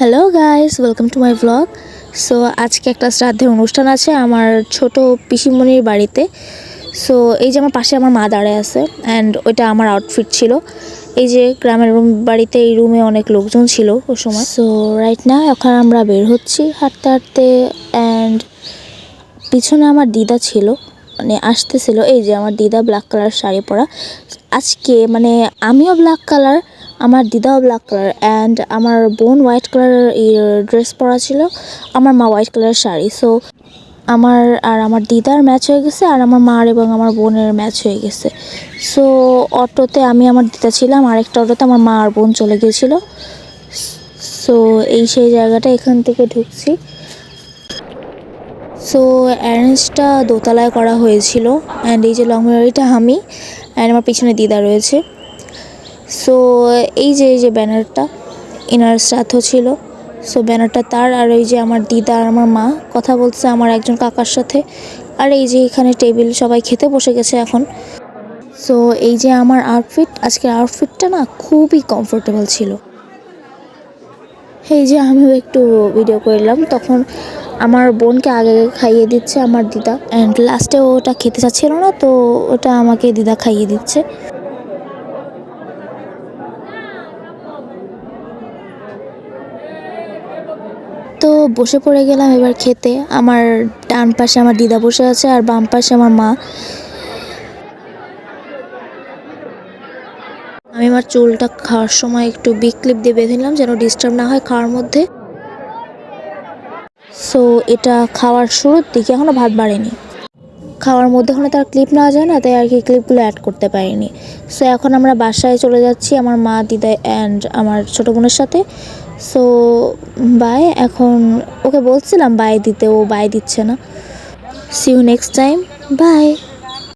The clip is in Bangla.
Hello guys, welcome to my vlog. So আজকে একটা শ্রাদ্ধের অনুষ্ঠান আছে আমার ছোট পিসিমণির বাড়িতে। সো এই যে আমার পাশে আমার মা দাঁড়ায় আছে অ্যান্ড ওইটা আমার আউটফিট ছিল। এই যে গ্রামের বাড়িতে এই রুমে অনেক লোকজন ছিল ওই সময়। সো রাইট না এখন আমরা বের হচ্ছি হাঁটতে হাঁটতে অ্যান্ড পিছনে আমার দিদা ছিল, মানে আসতেছিল। এই যে আমার দিদা ব্ল্যাক কালার শাড়ি পরা আজকে, মানে আমিও ব্ল্যাক কালার, আমার দিদাও ব্ল্যাক কালার অ্যান্ড আমার বোন হোয়াইট কালারের ড্রেস পরা ছিল, আমার মা হোয়াইট কালারের শাড়ি। সো আমার দিদার ম্যাচ হয়ে গেছে আর আমার মার এবং আমার বোনের ম্যাচ হয়ে গেছে। সো অটোতে আমি আমার দিদা ছিলাম, আরেকটা অটোতে আমার মা আর বোন চলে গিয়েছিলো। সো এই সেই জায়গাটা, এখান থেকে ঢুকছি। সো অ্যারেঞ্জটা দোতলায় করা হয়েছিল অ্যান্ড এই যে লং মেমোরিটা আমি অ্যান্ড আমার পিছনে দিদা রয়েছে। সো এই যে ব্যানারটা এনার শ্রাদ্ধ ছিল। সো ব্যানারটা তার, আর এই যে আমার দিদা আর আমার মা কথা বলছে আমার একজন কাকার সাথে। আর এই যে এখানে টেবিল, সবাই খেতে বসে গেছে এখন। সো এই যে আমার আউটফিট, আজকের আউটফিটটা না খুবই কমফোর্টেবল ছিল। এই যে আমিও একটু ভিডিও করলাম, তখন আমার বোনকে আগে খাইয়ে দিচ্ছে আমার দিদা অ্যান্ড লাস্টে ওটা খেতে চাচ্ছিল না, তো ওটা আমাকে দিদা খাইয়ে দিচ্ছে। তো বসে পড়ে গেলাম এবার খেতে। আমার ডান পাশে আমার দিদা বসে আছে আর বাম পাশে আমার মা। আমি আমার চুলটা খাওয়ার সময় একটু বিগ ক্লিপ দিয়ে বেঁধে নিলাম যেন ডিস্টার্ব না হয় খাওয়ার মধ্যে। সো এটা খাওয়ার শুরুর দিকে, এখনও ভাত বাড়েনি, খাওয়ার মধ্যে এখনও তার ক্লিপ নেওয়া যায় না, তাই আর কি ক্লিপগুলো অ্যাড করতে পারিনি। সো এখন আমরা বাসায় চলে যাচ্ছি আমার মা, দিদা অ্যান্ড আমার ছোটো বোনের সাথে। So bye. এখন ওকে বলছিলাম বাই দিতে, ও বাই দিচ্ছে না। See you next time, by.